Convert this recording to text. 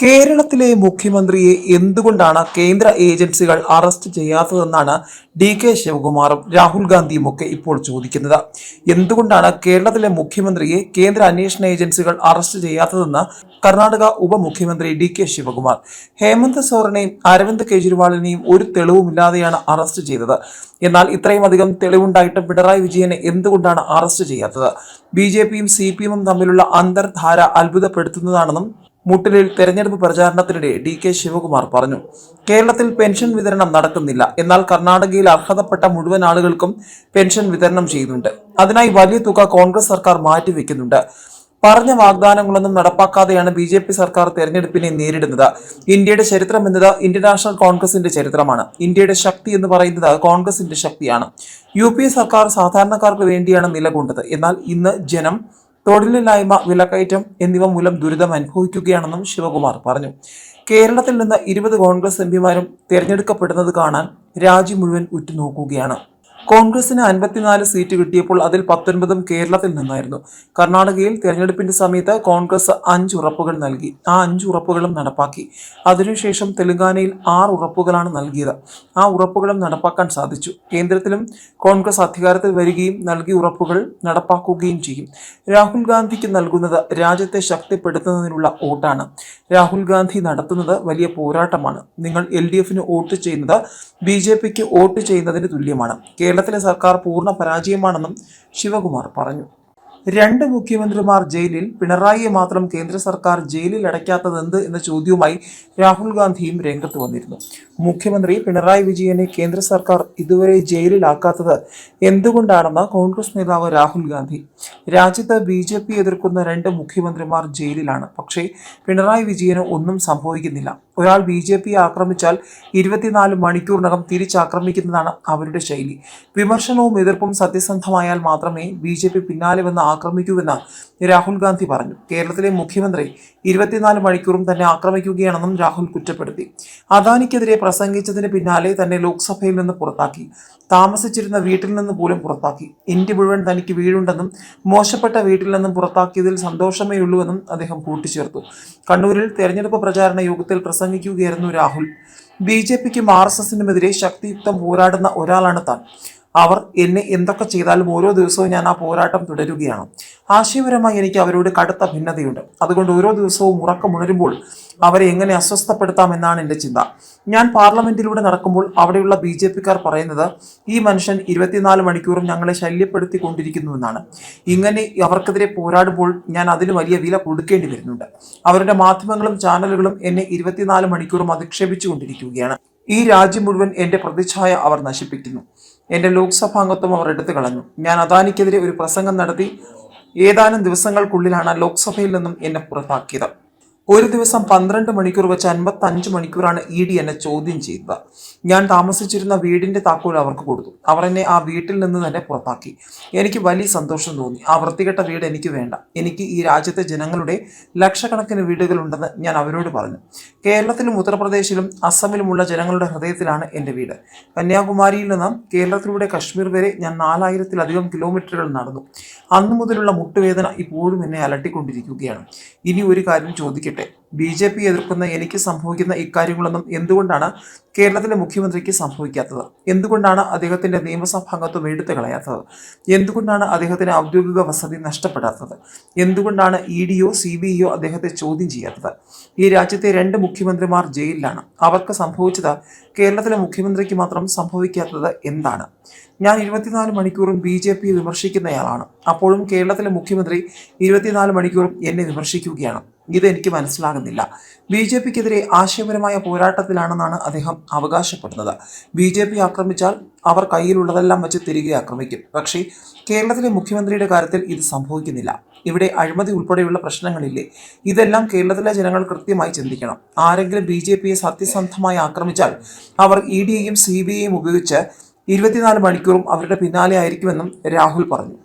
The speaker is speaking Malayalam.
കേരളത്തിലെ മുഖ്യമന്ത്രിയെ എന്തുകൊണ്ടാണ് കേന്ദ്ര ഏജൻസികൾ അറസ്റ്റ് ചെയ്യാത്തതെന്നാണ് DK ശിവകുമാറും രാഹുൽ ഗാന്ധിയും ഒക്കെ ഇപ്പോൾ ചോദിക്കുന്നത്. എന്തുകൊണ്ടാണ് കേരളത്തിലെ മുഖ്യമന്ത്രിയെ കേന്ദ്ര അന്വേഷണ ഏജൻസികൾ അറസ്റ്റ് ചെയ്യാത്തതെന്ന് കർണാടക ഉപമുഖ്യമന്ത്രി DK ശിവകുമാർ. ഹേമന്ത് സോറനെയും അരവിന്ദ് കെജ്രിവാളിനെയും ഒരു തെളിവുമില്ലാതെയാണ് അറസ്റ്റ് ചെയ്തത്. എന്നാൽ ഇത്രയും അധികം തെളിവുണ്ടായിട്ടും പിണറായി വിജയനെ എന്തുകൊണ്ടാണ് അറസ്റ്റ് ചെയ്യാത്തത്? BJPയും CPMും തമ്മിലുള്ള അന്തർധാര അത്ഭുതപ്പെടുത്തുന്നതാണെന്നും മുട്ടിലിൽ തെരഞ്ഞെടുപ്പ് പ്രചാരണത്തിനിടെ DK ശിവകുമാർ പറഞ്ഞു. കേരളത്തിൽ പെൻഷൻ വിതരണം നടക്കുന്നില്ല, എന്നാൽ കർണാടകയിൽ അർഹതപ്പെട്ട മുഴുവൻ ആളുകൾക്കും പെൻഷൻ വിതരണം ചെയ്യുന്നുണ്ട്. അതിനായി വലിയ തുക കോൺഗ്രസ് സർക്കാർ മാറ്റിവെക്കുന്നുണ്ട്. പറഞ്ഞ വാഗ്ദാനങ്ങളൊന്നും നടപ്പാക്കാതെയാണ് BJP സർക്കാർ തെരഞ്ഞെടുപ്പിനെ നേരിടുന്നത്. ഇന്ത്യയുടെ ചരിത്രം എന്നത് ഇന്ത്യൻ നാഷണൽ കോൺഗ്രസിന്റെ ചരിത്രമാണ്. ഇന്ത്യയുടെ ശക്തി എന്ന് പറയുന്നത് കോൺഗ്രസിന്റെ ശക്തിയാണ്. UPA സർക്കാർ സാധാരണക്കാർക്ക് വേണ്ടിയാണ് നിലകൊണ്ടത്. എന്നാൽ ഇന്ന് ജനം തൊഴിലില്ലായ്മ, വിലക്കയറ്റം എന്നിവ മൂലം ദുരിതം അനുഭവിക്കുകയാണെന്നും ശിവകുമാർ പറഞ്ഞു. കേരളത്തിൽ നിന്ന് 20 കോൺഗ്രസ് MPമാരും തെരഞ്ഞെടുക്കപ്പെടുന്നത് കാണാൻ രാജ്യം മുഴുവൻ ഉറ്റുനോക്കുകയാണ്. കോൺഗ്രസിന് 54 സീറ്റ് കിട്ടിയപ്പോൾ അതിൽ 19ഉം കേരളത്തിൽ നിന്നായിരുന്നു. കർണാടകയിൽ തെരഞ്ഞെടുപ്പിന്റെ സമയത്ത് കോൺഗ്രസ് 5 ഉറപ്പുകൾ നൽകി. ആ 5 ഉറപ്പുകളും നടപ്പാക്കി. അതിനുശേഷം തെലങ്കാനയിൽ 6 ഉറപ്പുകളാണ് നൽകിയത്. ആ ഉറപ്പുകളും നടപ്പാക്കാൻ സാധിച്ചു. കേന്ദ്രത്തിലും കോൺഗ്രസ് അധികാരത്തിൽ വരികയും നൽകിയ ഉറപ്പുകൾ നടപ്പാക്കുകയും ചെയ്യും. രാഹുൽ ഗാന്ധിക്ക് നൽകുന്നത് രാജ്യത്തെ ശക്തിപ്പെടുത്തുന്നതിനുള്ള വോട്ടാണ്. രാഹുൽ ഗാന്ധി നടത്തുന്നത് വലിയ പോരാട്ടമാണ്. നിങ്ങൾ LDFന് വോട്ട് ചെയ്യുന്നത് BJPക്ക് വോട്ട് ചെയ്യുന്നതിന് തുല്യമാണ്. കേരളത്തിലെ സർക്കാർ പൂർണ്ണ പരാജയമാണെന്നും ശിവകുമാർ പറഞ്ഞു. 2 മുഖ്യമന്ത്രിമാർ ജയിലിൽ, പിണറായിയെ മാത്രം കേന്ദ്ര സർക്കാർ ജയിലിൽ അടയ്ക്കാത്തതെന്ത് എന്ന ചോദ്യവുമായി രാഹുൽ ഗാന്ധിയും രംഗത്ത് വന്നിരുന്നു. മുഖ്യമന്ത്രി പിണറായി വിജയനെ കേന്ദ്ര സർക്കാർ ഇതുവരെ ജയിലിലാക്കാത്തത് എന്തുകൊണ്ടാണെന്ന് കോൺഗ്രസ് നേതാവ് രാഹുൽ ഗാന്ധി. രാജ്യത്ത് BJP എതിർക്കുന്ന 2 മുഖ്യമന്ത്രിമാർ ജയിലിലാണ്. പക്ഷേ പിണറായി വിജയന് ഒന്നും സംഭവിക്കുന്നില്ല. ഒരാൾ BJPയെ ആക്രമിച്ചാൽ 24 മണിക്കൂറിനകം തിരിച്ചാക്രമിക്കുന്നതാണ് അവരുടെ ശൈലി. വിമർശനവും എതിർപ്പും സത്യസന്ധമായാൽ മാത്രമേ BJP പിന്നാലെ വന്ന് ആക്രമിക്കൂവെന്ന് രാഹുൽ ഗാന്ധി പറഞ്ഞു. കേരളത്തിലെ മുഖ്യമന്ത്രി 24 മണിക്കൂറും തന്നെ ആക്രമിക്കുകയാണെന്നും രാഹുൽ കുറ്റപ്പെടുത്തി. അദാനിക്കെതിരെ പ്രസംഗിച്ചതിന് പിന്നാലെ തന്നെ ലോക്സഭയിൽ നിന്ന് പുറത്താക്കി. താമസിച്ചിരുന്ന വീട്ടിൽ നിന്ന് പോലും പുറത്താക്കി. ഇന്ത്യ മുഴുവൻ തനിക്ക് വീടുണ്ടെന്നും മോശപ്പെട്ട വീട്ടിൽ നിന്നും പുറത്താക്കിയതിൽ സന്തോഷമേ ഉള്ളൂവെന്നും അദ്ദേഹം കൂട്ടിച്ചേർത്തു. കണ്ണൂരിൽ തെരഞ്ഞെടുപ്പ് പ്രചാരണ യോഗത്തിൽ പ്രസംഗിക്കുകയായിരുന്നു രാഹുൽ. BJPക്കും RSSനുമെതിരെ ശക്തിയുക്തം പോരാടുന്ന ഒരാളാണ് താൻ. അവർ എന്നെ എന്തൊക്കെ ചെയ്താലും ഓരോ ദിവസവും ഞാൻ ആ പോരാട്ടം തുടരുകയാണ്. ആശയപരമായി എനിക്ക് അവരോട് കടുത്ത ഭിന്നതയുണ്ട്. അതുകൊണ്ട് ഓരോ ദിവസവും ഉറക്കമുണരുമ്പോൾ അവരെ എങ്ങനെ അസ്വസ്ഥപ്പെടുത്താമെന്നാണ് എൻ്റെ ചിന്ത. ഞാൻ പാർലമെന്റിലൂടെ നടക്കുമ്പോൾ അവിടെയുള്ള BJPക്കാർ പറയുന്നത് ഈ മനുഷ്യൻ 24 മണിക്കൂറും ഞങ്ങളെ ശല്യപ്പെടുത്തിക്കൊണ്ടിരിക്കുന്നുവെന്നാണ്. ഇങ്ങനെ അവർക്കെതിരെ പോരാടുമ്പോൾ ഞാൻ അതിന് വലിയ വില കൊടുക്കേണ്ടി വരുന്നുണ്ട്. അവരുടെ മാധ്യമങ്ങളും ചാനലുകളും എന്നെ 24 മണിക്കൂറും അധിക്ഷേപിച്ചു കൊണ്ടിരിക്കുകയാണ്. ഈ രാജ്യം മുഴുവൻ എൻ്റെ പ്രതിച്ഛായ അവർ നശിപ്പിക്കുന്നു. എൻ്റെ ലോക്സഭാംഗത്വം അവർ എടുത്തു കളഞ്ഞു. ഞാൻ അദാനിക്കെതിരെ ഒരു പ്രസംഗം നടത്തി. ഏതാനും ദിവസങ്ങൾക്കുള്ളിലാണ് ലോക്സഭയിൽ നിന്നും എന്നെ പുറത്താക്കിയത്. ഒരു ദിവസം 12 മണിക്കൂർ വെച്ച് 55 മണിക്കൂറാണ് ED എന്നെ ചോദ്യം ചെയ്തത്. ഞാൻ താമസിച്ചിരുന്ന വീടിന്റെ താക്കോൽ അവർക്ക് കൊടുത്തു. അവർ എന്നെ ആ വീട്ടിൽ നിന്ന് തന്നെ പുറത്താക്കി. എനിക്ക് വലിയ സന്തോഷം തോന്നി. ആ വൃത്തികെട്ട വീട് എനിക്ക് വേണ്ട. എനിക്ക് ഈ രാജ്യത്തെ ജനങ്ങളുടെ ലക്ഷക്കണക്കിന് വീടുകളുണ്ടെന്ന് ഞാൻ അവരോട് പറഞ്ഞു. കേരളത്തിലും ഉത്തർപ്രദേശിലും അസമിലുമുള്ള ജനങ്ങളുടെ ഹൃദയത്തിലാണ് എൻ്റെ വീട്. കന്യാകുമാരിയിൽ നിന്ന് കേരളത്തിലൂടെ കശ്മീർ വരെ ഞാൻ 4000-ലധികം കിലോമീറ്ററുകൾ നടന്നു. അന്നു മുതലുള്ള മുട്ടുവേദന ഇപ്പോഴും എന്നെ അലട്ടിക്കൊണ്ടിരിക്കുകയാണ്. ഇനി ഒരു കാര്യം ചോദിക്കട്ടെ, BJP എതിർക്കുന്ന എനിക്ക് സംഭവിക്കുന്ന ഇക്കാര്യങ്ങളൊന്നും എന്തുകൊണ്ടാണ് കേരളത്തിലെ മുഖ്യമന്ത്രിക്ക് സംഭവിക്കാത്തത്? എന്തുകൊണ്ടാണ് അദ്ദേഹത്തിന്റെ നിയമസഭാംഗത്വം എടുത്തു കളയാത്തത്? എന്തുകൊണ്ടാണ് അദ്ദേഹത്തിന് ഔദ്യോഗിക വസതി നഷ്ടപ്പെടാത്തത്? എന്തുകൊണ്ടാണ് EDയോ CBIയോ അദ്ദേഹത്തെ ചോദ്യം ചെയ്യാത്തത്? ഈ രാജ്യത്തെ 2 മുഖ്യമന്ത്രിമാർ ജയിലിലാണ്. അവർക്ക് സംഭവിച്ചത് കേരളത്തിലെ മുഖ്യമന്ത്രിക്ക് മാത്രം സംഭവിക്കാത്തത് എന്താണ്? ഞാൻ 24 മണിക്കൂറും BJPയെ വിമർശിക്കുന്നയാളാണ്. അപ്പോഴും കേരളത്തിലെ മുഖ്യമന്ത്രി 24 മണിക്കൂറും എന്നെ വിമർശിക്കുകയാണ്. ഇതെനിക്ക് മനസ്സിലാകുന്നില്ല. BJPക്കെതിരെ ആശയപരമായ പോരാട്ടത്തിലാണെന്നാണ് അദ്ദേഹം അവകാശപ്പെടുന്നത്. BJP ആക്രമിച്ചാൽ അവർ കയ്യിലുള്ളതെല്ലാം വെച്ച് തിരികെ ആക്രമിക്കും. പക്ഷേ കേരളത്തിലെ മുഖ്യമന്ത്രിയുടെ കാര്യത്തിൽ ഇത് സംഭവിക്കുന്നില്ല. ഇവിടെ അഴിമതി ഉൾപ്പെടെയുള്ള പ്രശ്നങ്ങളില്ലേ? ഇതെല്ലാം കേരളത്തിലെ ജനങ്ങൾ കൃത്യമായി ചിന്തിക്കണം. ആരെങ്കിലും BJPയെ സത്യസന്ധമായി ആക്രമിച്ചാൽ അവർ EDയെയും CBIയെയും ഉപയോഗിച്ച് 24 മണിക്കൂറും അവരുടെ പിന്നാലെ ആയിരിക്കുമെന്നും രാഹുൽ പറഞ്ഞു.